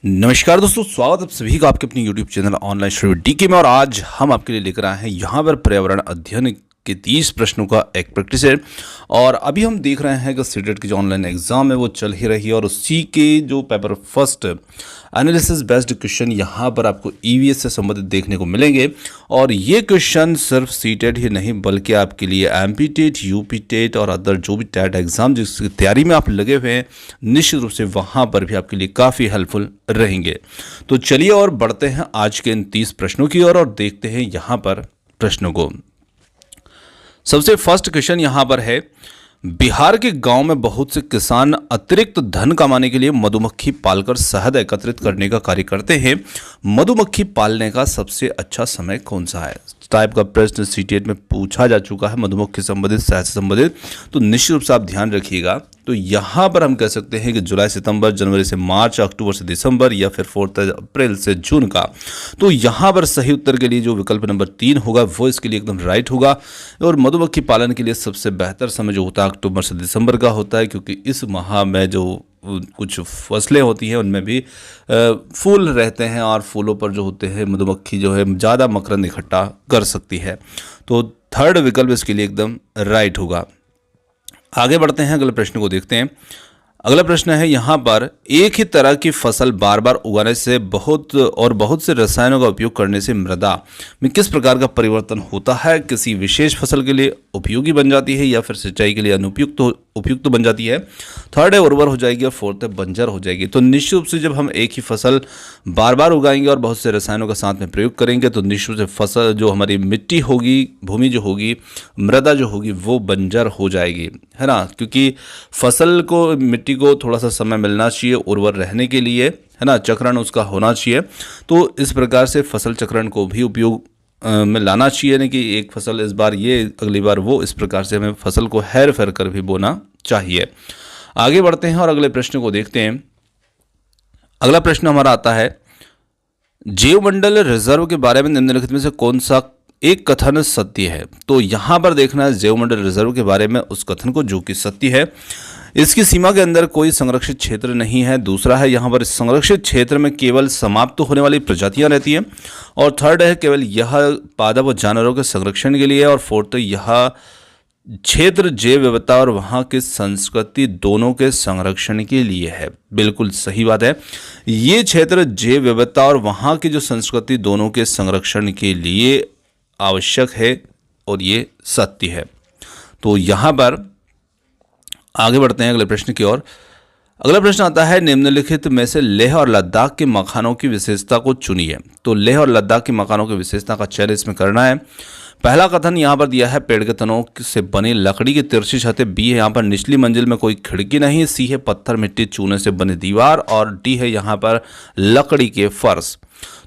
नमस्कार दोस्तों, स्वागत है आप सभी का आपके अपने YouTube channel online study D K में। और आज हम आपके लिए लेकर आए हैं यहाँ पर पर्यावरण अध्ययन के 30 प्रश्नों का एक प्रैक्टिस है। और अभी हम देख रहे हैं कि सीटेट की जो ऑनलाइन एग्जाम है वो चल ही रही है और उसी के जो paper first analysis based question यहाँ पर आपको ईवीएस से संबंधित देखने को मिलेंगे। और ये क्वेश्चन सिर्फ सीटेट ही नहीं बल्कि आपके लिए एमपी टेट, यूपी टेट और अदर जो भी टेट एग्जाम जिसकी तैयारी में आप लगे हुए हैं निश्चित रूप से वहाँ पर भी आपके लिए काफ़ी हेल्पफुल रहेंगे। तो चलिए और बढ़ते हैं आज के इन 30 प्रश्नों की ओर और देखते हैं यहाँ पर प्रश्नों को। सबसे फर्स्ट क्वेश्चन यहाँ पर है, बिहार के गांव में बहुत से किसान अतिरिक्त धन कमाने के लिए मधुमक्खी पालकर शहद एकत्रित करने का कार्य करते हैं। मधुमक्खी पालने का सबसे अच्छा समय कौन सा है? टाइप का प्रश्न सीटेट में पूछा जा चुका है मधुमक्खी संबंधित, शहद से संबंधित, तो निश्चित रूप से आप ध्यान रखिएगा। तो यहाँ पर हम कह सकते हैं कि जुलाई सितंबर, जनवरी से मार्च, अक्टूबर से दिसंबर या फिर 4 अप्रैल से जून का। तो यहाँ पर सही उत्तर के लिए जो विकल्प नंबर 3 होगा वो इसके लिए एकदम राइट होगा। और मधुमक्खी पालन के लिए सबसे बेहतर समय जो होता है अक्टूबर से दिसंबर का होता है, क्योंकि इस माह में जो कुछ फसलें होती हैं उनमें भी फूल रहते हैं और फूलों पर जो होते हैं मधुमक्खी जो है ज़्यादा मकरंद इकट्ठा कर सकती है। तो थर्ड विकल्प इसके लिए एकदम राइट होगा। आगे बढ़ते हैं, अगले प्रश्न को देखते हैं। अगला प्रश्न है यहाँ पर, एक ही तरह की फसल बार बार उगाने से बहुत से रसायनों का उपयोग करने से मृदा में किस प्रकार का परिवर्तन होता है? किसी विशेष फसल के लिए उपयोगी बन जाती है या फिर सिंचाई के लिए उपयुक्त बन जाती है? थर्ड है उर्वर हो जाएगी और फोर्थ है बंजर हो जाएगी। तो निश्चित रूप से जब हम एक ही फसल बार बार उगाएंगे और बहुत से रसायनों का साथ में प्रयोग करेंगे तो निश्चित रूप से फसल जो हमारी मिट्टी होगी, भूमि जो होगी, मृदा जो होगी वो बंजर हो जाएगी, है ना। क्योंकि फसल को, मिट्टी को थोड़ा सा समय मिलना चाहिए उर्वर रहने के लिए, है ना, चक्रण उसका होना चाहिए। तो इस प्रकार से फसल चक्रण को भी उपयोग में लाना चाहिए, नहीं कि एक फसल इस बार ये अगली बार वो, इस प्रकार से हमें फसल को हेर फेर कर भी बोना चाहिए। आगे बढ़ते हैं और अगले प्रश्न को देखते हैं। अगला प्रश्न हमारा आता है, जैवमंडल रिजर्व के बारे में निम्नलिखित में से कौन सा एक कथन सत्य है? तो यहां पर देखना है जैवमंडल रिजर्व के बारे में उस कथन को जो कि सत्य है। इसकी सीमा के अंदर कोई संरक्षित क्षेत्र नहीं है। दूसरा है, यहाँ पर संरक्षित क्षेत्र में केवल समाप्त होने वाली प्रजातियां रहती हैं। और थर्ड है, केवल यह पादप और जानवरों के संरक्षण के लिए है। और फोर्थ, यह क्षेत्र जैव विविधता और वहाँ की संस्कृति दोनों के संरक्षण के लिए है। बिल्कुल सही बात है, ये क्षेत्र जैव विविधता और वहाँ की जो संस्कृति दोनों के संरक्षण के लिए आवश्यक है और ये सत्य है। तो यहाँ पर आगे बढ़ते हैं अगले प्रश्न की ओर। अगला प्रश्न आता है, निम्नलिखित में से लेह और लद्दाख के मकानों की विशेषता को चुनिए। तो लेह और लद्दाख के मकानों की विशेषता का चयन इसमें करना है। पहला कथन यहाँ पर दिया है, पेड़ के तनों से बनी लकड़ी की तिरछी छतें। बी है यहाँ पर निचली मंजिल में कोई खिड़की नहीं। सी है पत्थर मिट्टी चूने से बनी दीवार। और डी है यहाँ पर लकड़ी के फर्श।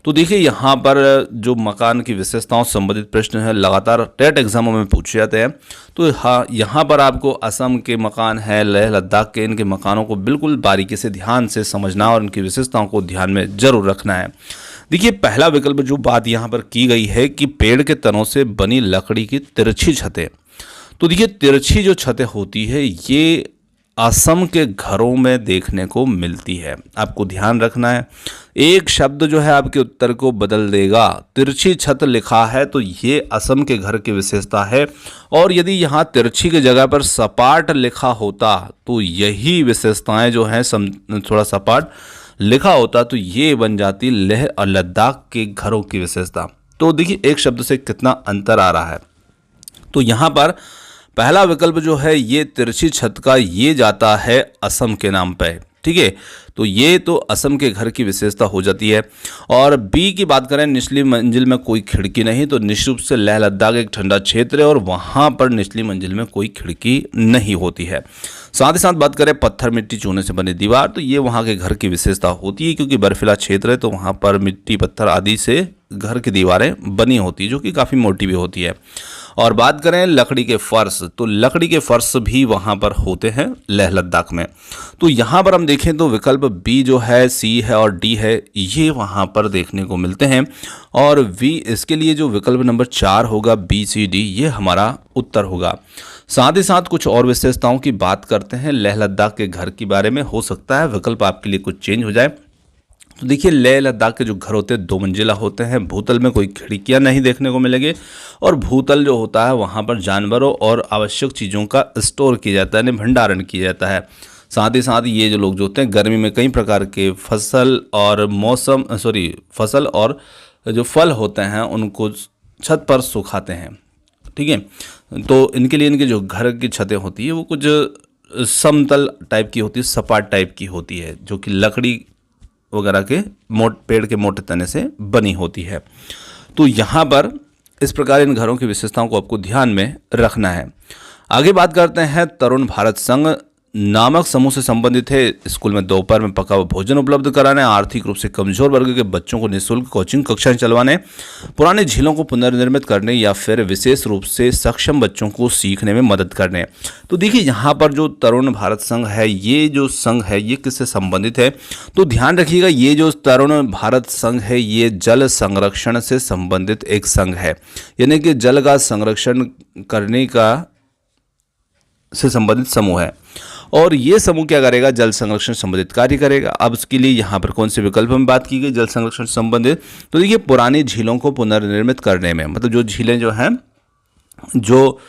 तो देखिए यहाँ पर जो मकान की विशेषताओं संबंधित प्रश्न है लगातार टेट एग्जामों में पूछे जाते हैं। तो हाँ, यहाँ पर आपको असम के मकान है, लेह लद्दाख के, इनके मकानों को बिल्कुल बारीकी से ध्यान से समझना और उनकी विशेषताओं को ध्यान में जरूर रखना है। देखिए पहला विकल्प जो बात यहाँ पर की गई है कि पेड़ के तनों से बनी लकड़ी की तिरछी छतें। तो देखिए तिरछी जो छतें होती है ये असम के घरों में देखने को मिलती है। आपको ध्यान रखना है, एक शब्द जो है आपके उत्तर को बदल देगा। तिरछी छत लिखा है तो ये असम के घर की विशेषता है। और यदि यहाँ तिरछी की जगह पर सपाट लिखा होता तो यही विशेषताएं जो हैं थोड़ा सपाट लिखा होता तो ये बन जाती लेह और लद्दाख के घरों की विशेषता। तो देखिए एक शब्द से कितना अंतर आ रहा है। तो यहाँ पर पहला विकल्प जो है ये तिरछी छत का ये जाता है असम के नाम पे, ठीक है। तो ये तो असम के घर की विशेषता हो जाती है। और बी की बात करें, निचली मंजिल में कोई खिड़की नहीं, तो निश्चित रूप से लेह लद्दाख एक ठंडा क्षेत्र है और वहाँ पर निचली मंजिल में कोई खिड़की नहीं होती है। साथ ही साथ बात करें पत्थर मिट्टी चूने से बनी दीवार, तो ये वहाँ के घर की विशेषता होती है क्योंकि बर्फीला क्षेत्र है तो वहाँ पर मिट्टी पत्थर आदि से घर की दीवारें बनी होती है जो कि काफ़ी मोटी भी होती है। और बात करें लकड़ी के फर्श, तो लकड़ी के फर्श भी वहाँ पर होते हैं लेह लद्दाख में। तो यहाँ पर हम देखें तो विकल्प बी जो है, सी है और डी है, ये वहाँ पर देखने को मिलते हैं। और वी इसके लिए जो विकल्प नंबर 4 होगा, बी सी डी, ये हमारा उत्तर होगा। साथ ही साथ कुछ और विशेषताओं की बात करते हैं लेह लद्दाख के घर के बारे में। हो सकता है विकल्प आपके लिए कुछ चेंज हो जाए। तो देखिए लेह लद्दाख के जो घर होते हैं 2 मंजिला होते हैं, भूतल में कोई खिड़कियां नहीं देखने को मिलेंगे और भूतल जो होता है वहाँ पर जानवरों और आवश्यक चीज़ों का स्टोर किया जाता है, यानी भंडारण किया जाता है। साथ ही साथ ये जो लोग जो होते हैं गर्मी में कई प्रकार के फसल और जो फल होते हैं उनको छत पर सुखाते हैं। ठीक है, तो इनके लिए इनके जो घर की छतें होती है वो कुछ समतल टाइप की होती है, सपाट टाइप की होती है, जो कि लकड़ी वगैरह के पेड़ के मोटे तने से बनी होती है। तो यहाँ पर इस प्रकार इन घरों की विशेषताओं को आपको ध्यान में रखना है। आगे बात करते हैं तरुण भारत संघ नामक समूह से संबंधित है। स्कूल में दोपहर में पका हुआ भोजन उपलब्ध कराने, आर्थिक रूप से कमजोर वर्ग के बच्चों को निःशुल्क कोचिंग कक्षाएं चलवाने, पुराने झीलों को पुनर्निर्मित करने या फिर विशेष रूप से सक्षम बच्चों को सीखने में मदद करने। तो देखिए यहाँ पर जो तरुण भारत संघ है, ये जो संघ है ये किससे संबंधित है? तो ध्यान रखिएगा, ये जो तरुण भारत संघ है ये जल संरक्षण से संबंधित एक संघ है, यानी कि जल का संरक्षण करने का से संबंधित समूह है। और ये समूह क्या करेगा? जल संरक्षण संबंधित कार्य करेगा। अब इसके लिए यहाँ पर कौन से विकल्प में बात की गई जल संरक्षण संबंधित? तो देखिए पुरानी झीलों को पुनर्निर्मित करने में, मतलब जो झीलें जो हैं जो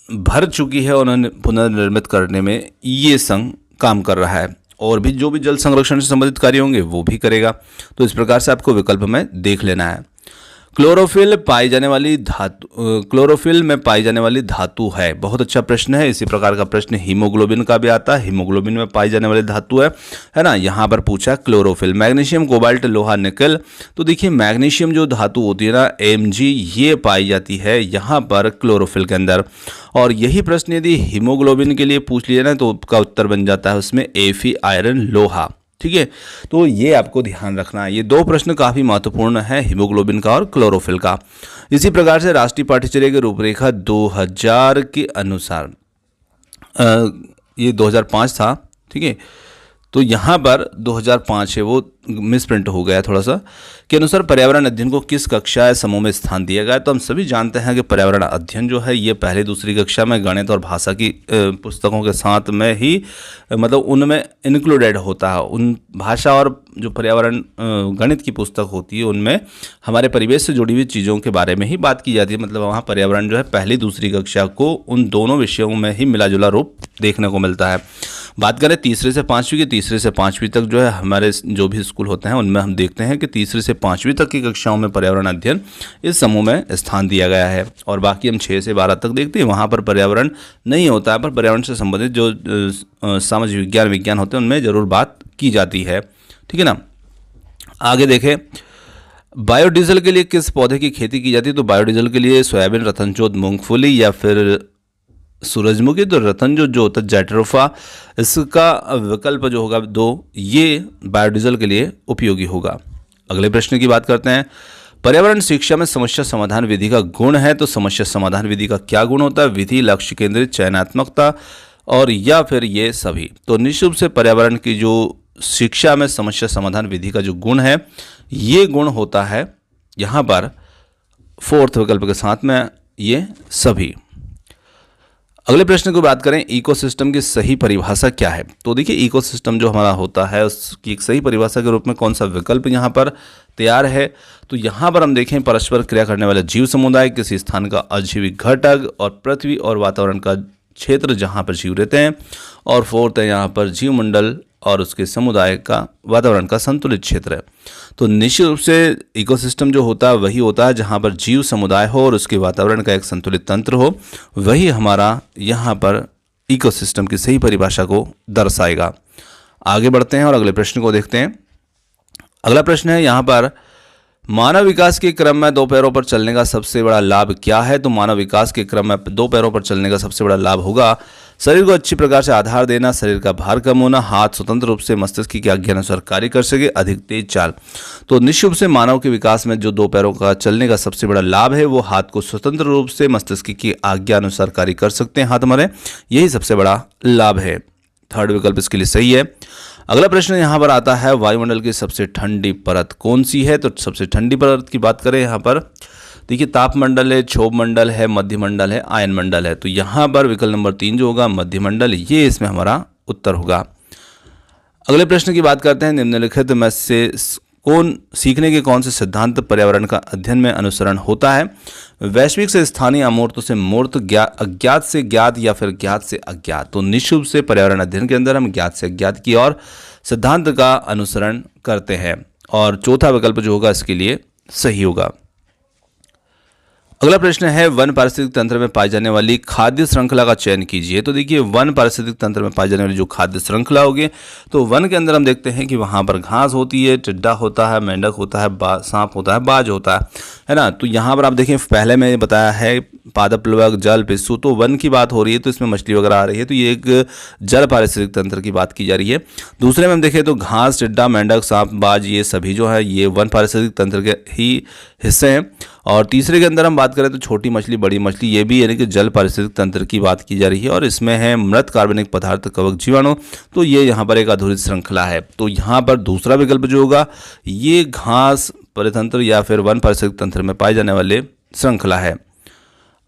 भर चुकी है उन्हें पुनर्निर्मित करने में ये संघ काम कर रहा है। और भी जो भी जल संरक्षण से संबंधित कार्य होंगे वो भी करेगा। तो इस प्रकार से आपको विकल्प में देख लेना है। क्लोरोफिल में पाई जाने वाली धातु है, बहुत अच्छा प्रश्न है। इसी प्रकार का प्रश्न हीमोग्लोबिन का भी आता है, हीमोग्लोबिन में पाई जाने वाली धातु है ना। यहाँ पर पूछा क्लोरोफिल, मैग्नीशियम, कोबाल्ट, लोहा, निकल। तो देखिए मैग्नीशियम जो धातु होती है ना Mg, ये पाई जाती है यहाँ पर क्लोरोफिल के अंदर। और यही प्रश्न यदि हीमोग्लोबिन के लिए पूछ लिया ना तो उसका उत्तर बन जाता है उसमें Fe, आयरन, लोहा। ठीक है, तो ये आपको ध्यान रखना है। ये 2 प्रश्न काफ़ी महत्वपूर्ण है, हीमोग्लोबिन का और क्लोरोफिल का। इसी प्रकार से राष्ट्रीय पाठ्यचर्या की रूपरेखा 2000 के अनुसार ये 2005 था। ठीक है, तो यहाँ पर 2005 है, वो मिसप्रिंट हो गया थोड़ा सा, के अनुसार पर्यावरण अध्ययन को किस कक्षा या समूह में स्थान दिया गया? तो हम सभी जानते हैं कि पर्यावरण अध्ययन जो है ये पहली दूसरी कक्षा में गणित और भाषा की पुस्तकों के साथ में ही मतलब उनमें इंक्लूडेड होता है। उन भाषा और जो पर्यावरण गणित की पुस्तक होती है उनमें हमारे परिवेश से जुड़ी हुई चीज़ों के बारे में ही बात की जाती है। मतलब वहाँ पर्यावरण जो है पहली दूसरी कक्षा को उन दोनों विषयों में ही मिला जुला रूप देखने को मिलता है। बात करें तीसरे से पाँचवीं की, तीसरे से पाँचवीं तक जो है हमारे जो भी स्कूल होते हैं उनमें हम देखते हैं कि तीसरे से पाँचवीं तक की कक्षाओं में पर्यावरण अध्ययन इस समूह में स्थान दिया गया है। और बाकी हम 6 से 12 तक देखते हैं, वहाँ पर पर्यावरण नहीं होता है, पर पर्यावरण से संबंधित जो सामाजिक विज्ञान होते हैं उनमें ज़रूर बात की जाती है। ठीक है ना। आगे देखें, बायोडीजल के लिए किस पौधे की खेती की जाती है? तो बायोडीजल के लिए सोयाबीन, रतनचोद, मूंगफली या फिर सूरजमुखी। तो रतन जो होता है जैटरोफा, इसका विकल्प जो होगा 2, ये बायोडीजल के लिए उपयोगी होगा। अगले प्रश्न की बात करते हैं, पर्यावरण शिक्षा में समस्या समाधान विधि का गुण है। तो समस्या समाधान विधि का क्या गुण होता है? विधि, लक्ष्य केंद्रित, चयनात्मकता और या फिर ये सभी। तो निश्चित रूप से पर्यावरण की जो शिक्षा में समस्या समाधान विधि का जो गुण है ये गुण होता है यहाँ पर 4th विकल्प के साथ में ये सभी। अगले प्रश्न की बात करें, इकोसिस्टम की सही परिभाषा क्या है? तो देखिए इकोसिस्टम जो हमारा होता है उसकी एक सही परिभाषा के रूप में कौन सा विकल्प यहाँ पर तैयार है? तो यहाँ पर हम देखें परस्पर क्रिया करने वाले जीव समुदाय, किसी स्थान का अजीविक घटक और पृथ्वी और वातावरण का क्षेत्र जहाँ पर जीव रहते हैं। और 4th है यहाँ पर जीव मंडल और उसके समुदाय का वातावरण का संतुलित क्षेत्र है। तो निश्चित रूप से इकोसिस्टम जो होता है वही होता है जहाँ पर जीव समुदाय हो और उसके वातावरण का एक संतुलित तंत्र हो, वही हमारा यहाँ पर इकोसिस्टम की सही परिभाषा को दर्शाएगा। आगे बढ़ते हैं और अगले प्रश्न को देखते हैं। अगला प्रश्न है यहाँ पर, मानव विकास के क्रम में 2 पैरों पर चलने का सबसे बड़ा लाभ क्या है? तो मानव विकास के क्रम में 2 पैरों पर चलने का सबसे बड़ा लाभ होगा शरीर को अच्छी प्रकार से आधार देना, शरीर का भार कम होना, हाथ स्वतंत्र रूप से मस्तिष्क की आज्ञा अनुसार कार्य कर सके, अधिक तेज चाल। तो निश्चित रूप से मानव के विकास में जो 2 पैरों का चलने का सबसे बड़ा लाभ है वो हाथ को स्वतंत्र रूप से मस्तिष्क की आज्ञा अनुसार कार्य कर सकते हैं हाथ हमारे, यही सबसे बड़ा लाभ है। 3rd विकल्प इसके लिए सही है। अगला प्रश्न यहाँ पर आता है, वायुमंडल की सबसे ठंडी परत कौन सी है? तो सबसे ठंडी परत की बात करें यहाँ पर देखिए तापमंडल है, क्षोभ मंडल है, मध्यमंडल है, आयन मंडल है। तो यहाँ पर विकल्प नंबर 3 जो होगा मध्यमंडल, ये इसमें हमारा उत्तर होगा। अगले प्रश्न की बात करते हैं। निम्नलिखित में से कौन सीखने के कौन से सिद्धांत पर्यावरण का अध्ययन में अनुसरण होता है? वैश्विक से स्थानीय, अमूर्त से मूर्त, अज्ञात से ज्ञात या फिर ज्ञात से अज्ञात। तो निश्चित रूप से पर्यावरण अध्ययन के अंदर हम ज्ञात से अज्ञात की और सिद्धांत का अनुसरण करते हैं और चौथा विकल्प जो होगा इसके लिए सही होगा। अगला प्रश्न है, वन पारिस्थितिक तंत्र में पाई जाने वाली खाद्य श्रृंखला का चयन कीजिए। तो देखिए, वन पारिस्थितिक तंत्र में पाई जाने वाली जो खाद्य श्रृंखला होगी, तो वन के अंदर हम देखते हैं कि वहाँ पर घास होती है, टिड्डा होता है, मेंढक होता है, सांप होता है, बाज होता है ना। तो यहाँ पर आप देखें, पहले मैंने बताया है पादप प्लवक, जल, पिस्सू, तो वन की बात हो रही है तो इसमें मछली वगैरह आ रही है, तो ये एक जल पारिस्थितिक तंत्र की बात की जा रही है। दूसरे में हम देखें तो घास, टिड्डा, मेंढक, सांप, बाज, ये सभी जो है ये वन पारिस्थितिक तंत्र के ही हिस्से हैं। और तीसरे के अंदर हम बात करें तो छोटी मछली, बड़ी मछली, ये भी यानी कि जल पारिस्थितिक तंत्र की बात की जा रही है और इसमें है मृत कार्बनिक पदार्थ, कवक, जीवाणु। तो ये यहाँ पर एक अधूरी श्रृंखला है। तो यहाँ पर दूसरा विकल्प जो होगा ये घास परितंत्र या फिर वन पारिस्थितिक तंत्र में पाए जाने वाले श्रृंखला है।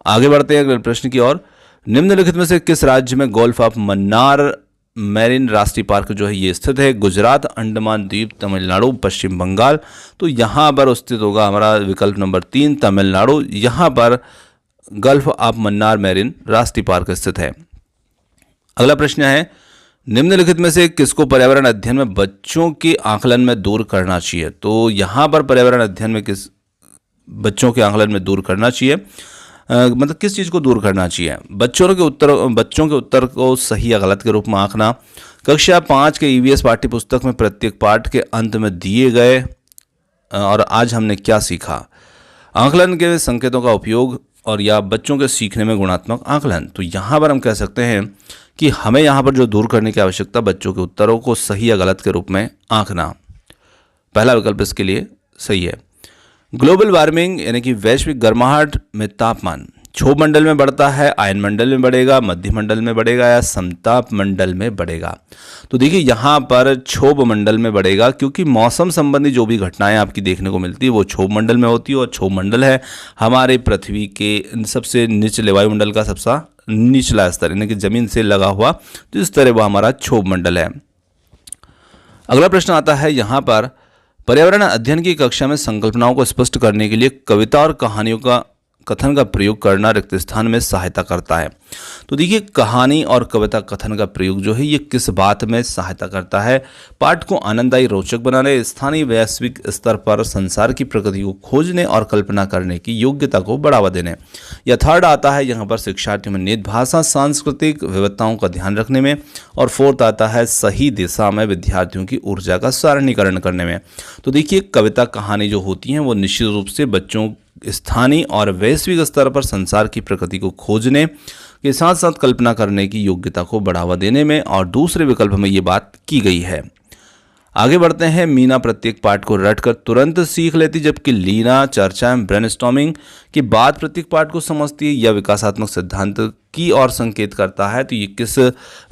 आगे बढ़ते हैं अगले प्रश्न की ओर। निम्नलिखित में से किस राज्य में गोल्फ ऑफ मन्नार मैरीन राष्ट्रीय पार्क जो है ये स्थित है? गुजरात, अंडमान द्वीप, तमिलनाडु, पश्चिम बंगाल। तो यहाँ पर स्थित होगा हमारा विकल्प नंबर 3 तमिलनाडु। यहाँ पर गल्फ ऑफ मन्नार मैरीन राष्ट्रीय पार्क स्थित है। अगला प्रश्न है, निम्नलिखित में से किसको पर्यावरण अध्ययन में बच्चों के आकलन में दूर करना चाहिए? तो यहाँ पर पर्यावरण अध्ययन में किस बच्चों के आकलन में दूर करना चाहिए, मतलब किस चीज़ को दूर करना चाहिए? बच्चों के उत्तर को सही या गलत के रूप में आंकना। कक्षा 5 के ईवीएस पाठ्य पुस्तक में प्रत्येक पाठ के अंत में दिए गए और आज हमने क्या सीखा, आकलन के संकेतों का उपयोग और या बच्चों के सीखने में गुणात्मक आकलन। तो यहाँ पर हम कह सकते हैं कि हमें यहाँ पर जो दूर करने की आवश्यकता, बच्चों के उत्तरों को सही या गलत के रूप में आंकना। पहला विकल्प इसके लिए सही है। ग्लोबल वार्मिंग यानी कि वैश्विक गर्माहट में तापमान क्षोभ मंडल में बढ़ता है, आयन मंडल में बढ़ेगा, मध्य मंडल में बढ़ेगा या समताप मंडल में बढ़ेगा? तो देखिए यहाँ पर क्षोभ मंडल में बढ़ेगा, क्योंकि मौसम संबंधी जो भी घटनाएं आपकी देखने को मिलती है वो क्षोभ मंडल में होती है और क्षोभ मंडल है हमारे पृथ्वी के सबसे निचले वायुमंडल का सबसे निचला स्तर, यानी कि जमीन से लगा हुआ, तो इस तरह वो हमारा क्षोभ मंडल है। अगला प्रश्न आता है यहाँ पर, पर्यावरण अध्ययन की कक्षा में संकल्पनाओं को स्पष्ट करने के लिए कविता और कहानियों का कथन का प्रयोग करना रिक्त स्थान में सहायता करता है। तो देखिए, कहानी और कविता कथन का प्रयोग जो है ये किस बात में सहायता करता है? पाठ को आनंददायी, रोचक बनाने, स्थानीय वैश्विक स्तर पर संसार की प्रकृति को खोजने और कल्पना करने की योग्यता को बढ़ावा देने। या थर्ड आता है यहाँ पर शिक्षार्थियों में निहित भाषा सांस्कृतिक विविधताओं का ध्यान रखने में। और फोर्थ आता है सही दिशा में विद्यार्थियों की ऊर्जा का सारणीकरण करने में। तो देखिए, कविता कहानी जो होती हैं वो निश्चित रूप से बच्चों स्थानीय और वैश्विक स्तर पर संसार की प्रकृति को खोजने के साथ साथ कल्पना करने की योग्यता को बढ़ावा देने में, और दूसरे विकल्प में ये बात की गई है। आगे बढ़ते हैं। मीना प्रत्येक पाठ को रटकर तुरंत सीख लेती, जबकि लीना चर्चा ब्रेनस्टॉर्मिंग के बाद प्रत्येक पाठ को समझती है। यह विकासात्मक सिद्धांत की ओर संकेत करता है। तो ये किस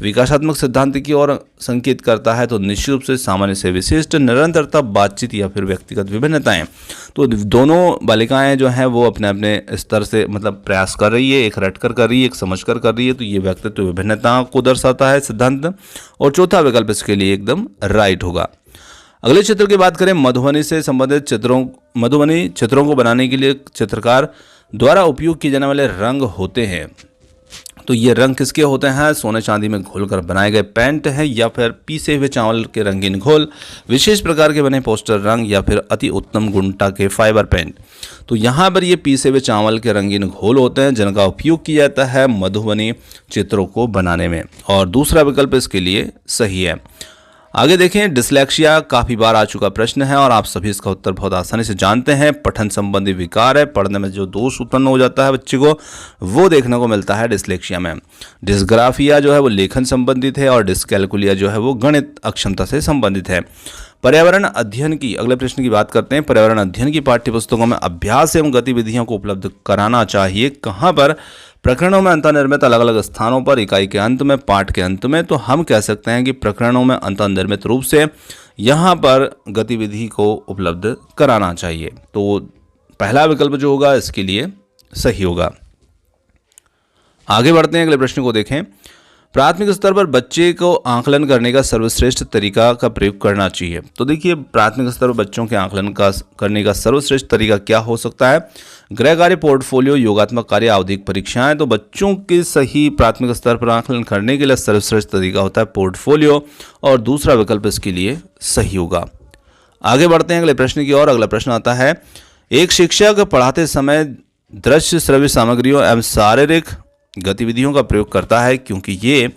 विकासात्मक सिद्धांत की ओर संकेत करता है? तो निश्चित रूप से सामान्य से विशिष्ट, निरंतरता, बातचीत या फिर व्यक्तिगत विभिन्नताएं। तो दोनों बालिकाएं जो हैं वो अपने अपने स्तर से मतलब प्रयास कर रही है, एक रटकर कर रही है, एक समझकर कर रही है। तो ये व्यक्तित्व विभिन्नता को दर्शाता है सिद्धांत। और चौथा विकल्प इसके लिए एकदम राइट होगा। अगले चित्र की बात करें, मधुबनी से संबंधित मधुबनी चित्रों को बनाने के लिए चित्रकार द्वारा उपयोग किए जाने वाले रंग होते हैं। तो ये रंग किसके होते हैं? सोने चांदी में घोलकर बनाए गए पेंट है, या फिर पीसे हुए चावल के रंगीन घोल, विशेष प्रकार के बने पोस्टर रंग, या फिर अति उत्तम गुणवत्ता के फाइबर पेंट। तो यहाँ पर ये पीसे हुए चावल के रंगीन घोल होते हैं जिनका उपयोग किया जाता है मधुबनी चित्रों को बनाने में। और दूसरा विकल्प इसके लिए सही है। आगे देखें, डिस्लेक्सिया काफ़ी बार आ चुका प्रश्न है और आप सभी इसका उत्तर बहुत आसानी से जानते हैं। पठन संबंधी विकार है, पढ़ने में जो दोष उत्पन्न हो जाता है बच्चे को, वो देखने को मिलता है डिस्लेक्सिया में। डिस्ग्राफिया जो है वो लेखन संबंधित है और डिस्कैलकुलिया जो है वो गणित अक्षमता से संबंधित है। पर्यावरण अध्ययन की अगले प्रश्न की बात करते हैं। पर्यावरण अध्ययन की पाठ्यपुस्तकों में अभ्यास एवं गतिविधियों को उपलब्ध कराना चाहिए कहाँ पर? प्रकरणों में अंतर्निर्मित अलग अलग स्थानों पर, इकाई के अंत में, पाठ के अंत में। तो हम कह सकते हैं कि प्रकरणों में अंतर्निर्मित रूप से यहाँ पर गतिविधि को उपलब्ध कराना चाहिए। तो पहला विकल्प जो होगा इसके लिए सही होगा। आगे बढ़ते हैं, अगले प्रश्न को देखें। प्राथमिक स्तर पर बच्चे को आंकलन करने का सर्वश्रेष्ठ तरीका का प्रयोग करना चाहिए। तो देखिए प्राथमिक स्तर पर बच्चों के आंकलन का करने का सर्वश्रेष्ठ तरीका क्या हो सकता है? गृह कार्य, पोर्टफोलियो, योगात्मक कार्य, आवधिक परीक्षाएं। तो बच्चों के सही प्राथमिक स्तर पर आंकलन करने के लिए सर्वश्रेष्ठ तरीका होता है पोर्टफोलियो, और दूसरा विकल्प इसके लिए सही होगा। आगे बढ़ते हैं अगले प्रश्न की ओर। अगला प्रश्न आता है, एक शिक्षक पढ़ाते समय दृश्य श्रव्य सामग्रियों एवं शारीरिक गतिविधियों का प्रयोग करता है क्योंकि ये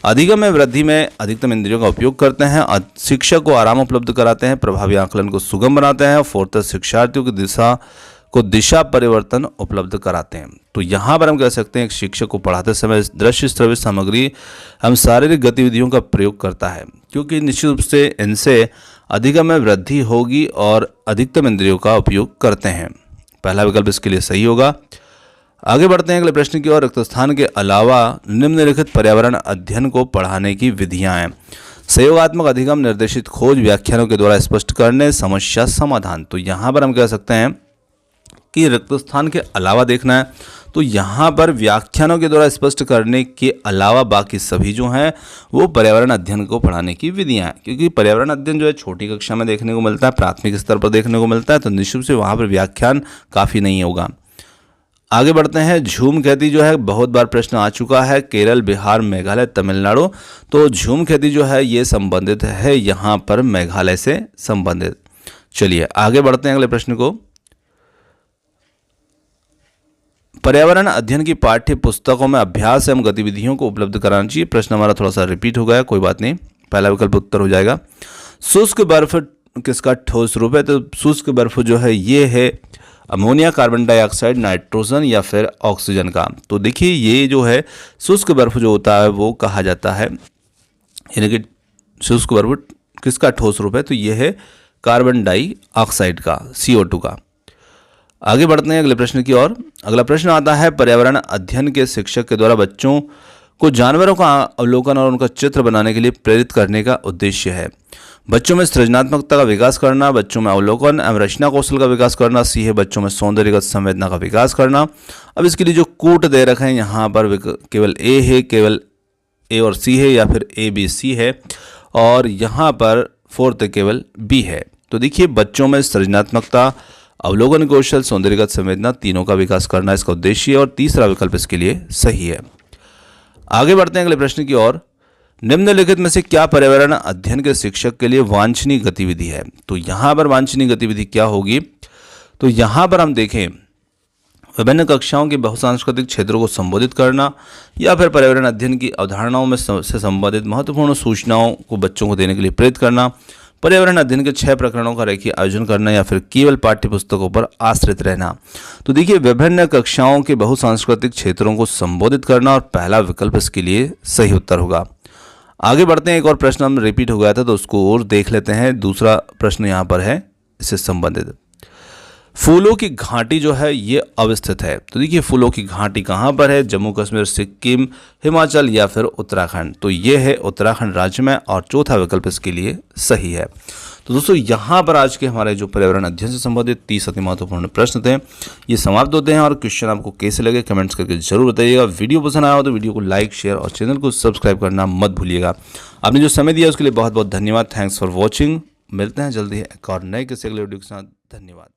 अधिगम में वृद्धि में अधिकतम इंद्रियों का उपयोग करते हैं, शिक्षक को आराम उपलब्ध कराते हैं, प्रभावी आकलन को सुगम बनाते हैं, और फोर्थ शिक्षार्थियों की दिशा परिवर्तन उपलब्ध कराते हैं। तो यहाँ पर हम कह सकते हैं एक शिक्षक को पढ़ाते समय दृश्य श्रव्य सामग्री एवं शारीरिक गतिविधियों का प्रयोग करता है क्योंकि निश्चित रूप से इनसे अधिगम में वृद्धि होगी और अधिकतम इंद्रियों का उपयोग करते हैं। पहला विकल्प इसके लिए सही होगा। आगे बढ़ते हैं अगले प्रश्न की ओर। रिक्त स्थान के अलावा निम्नलिखित पर्यावरण अध्ययन को पढ़ाने की विधियां हैं। सहयोगात्मक अधिगम, निर्देशित खोज, व्याख्यानों के द्वारा स्पष्ट करने, समस्या समाधान। तो यहाँ पर हम कह सकते हैं कि रिक्त स्थान के अलावा देखना है, तो यहाँ पर व्याख्यानों के द्वारा स्पष्ट करने के अलावा बाकी सभी जो हैं वो पर्यावरण अध्ययन को पढ़ाने की विधियां हैं, क्योंकि पर्यावरण अध्ययन जो है छोटी कक्षा में देखने को मिलता है, प्राथमिक स्तर पर देखने को मिलता है, तो निश्चित से वहाँ पर व्याख्यान काफ़ी नहीं होगा। आगे बढ़ते हैं। झूम खेती जो है बहुत बार प्रश्न आ चुका है, केरल, बिहार, मेघालय, तमिलनाडु। तो झूम खेती जो है ये संबंधित है यहाँ पर मेघालय से संबंधित। चलिए आगे बढ़ते हैं अगले प्रश्न को। पर्यावरण अध्ययन की पाठ्य पुस्तकों में अभ्यास एवं गतिविधियों को उपलब्ध कराना चाहिए। प्रश्न हमारा थोड़ा सा रिपीट हो गया, कोई बात नहीं, पहला विकल्प उत्तर हो जाएगा। शुष्क बर्फ किसका ठोस रूप है? तो शुष्क बर्फ जो है ये है अमोनिया, कार्बन डाइऑक्साइड, नाइट्रोजन या फिर ऑक्सीजन का। तो देखिए ये जो है शुष्क बर्फ जो होता है वो कहा जाता है, यानी कि शुष्क बर्फ किसका ठोस रूप है? तो ये है कार्बन डाइऑक्साइड का, CO2 का। आगे बढ़ते हैं अगले प्रश्न की ओर। अगला प्रश्न आता है, पर्यावरण अध्ययन के शिक्षक के द्वारा बच्चों को जानवरों का अवलोकन और उनका चित्र बनाने के लिए प्रेरित करने का उद्देश्य है। बच्चों में सृजनात्मकता का विकास करना, बच्चों में अवलोकन एवं रचना कौशल का विकास करना, सी है बच्चों में सौंदर्यगत संवेदना का विकास करना। अब इसके लिए जो कूट दे रखे हैं यहाँ पर केवल ए है, केवल ए और सी है, या फिर ABC है, और यहाँ पर फोर्थ केवल B है। तो देखिए बच्चों में सृजनात्मकता, अवलोकन कौशल, सौंदर्यगत संवेदना, तीनों का विकास करना इसका उद्देश्य है, और तीसरा विकल्प इसके लिए सही है। आगे बढ़ते हैं अगले प्रश्न की ओर। निम्नलिखित में से क्या पर्यावरण अध्ययन के शिक्षक के लिए वांछनीय गतिविधि है? तो यहाँ पर वांछनीय गतिविधि क्या होगी? तो यहाँ पर हम देखें विभिन्न कक्षाओं के बहुसांस्कृतिक क्षेत्रों को संबोधित करना, या फिर पर्यावरण अध्ययन की अवधारणाओं में से संबंधित महत्वपूर्ण सूचनाओं को बच्चों को देने के लिए प्रेरित करना, पर्यावरण अध्ययन के 6 प्रकरणों का रेखीय आयोजन करना, या फिर केवल पाठ्य पुस्तकों पर आश्रित रहना। तो देखिए विभिन्न कक्षाओं के बहुसांस्कृतिक क्षेत्रों को संबोधित करना, और पहला विकल्प इसके लिए सही उत्तर होगा। आगे बढ़ते हैं। एक और प्रश्न हम रिपीट हो गया था तो उसको और देख लेते हैं। दूसरा प्रश्न यहाँ पर है इससे संबंधित। फूलों की घाटी जो है ये अवस्थित है। तो देखिए फूलों की घाटी कहाँ पर है? जम्मू कश्मीर, सिक्किम, हिमाचल या फिर उत्तराखंड। तो ये है उत्तराखंड राज्य में, और चौथा विकल्प इसके लिए सही है। तो दोस्तों यहाँ पर आज के हमारे जो पर्यावरण अध्ययन से संबंधित 30 अति महत्वपूर्ण प्रश्न थे ये समाप्त होते हैं। और क्वेश्चन आपको कैसे लगे कमेंट्स करके जरूर बताइएगा। वीडियो पसंद आया हो तो वीडियो को लाइक, शेयर और चैनल को सब्सक्राइब करना मत भूलिएगा। आपने जो समय दिया उसके लिए बहुत बहुत धन्यवाद। Thanks for watching. मिलते हैं जल्दी एक और नए किसी अगले वीडियो के साथ। धन्यवाद।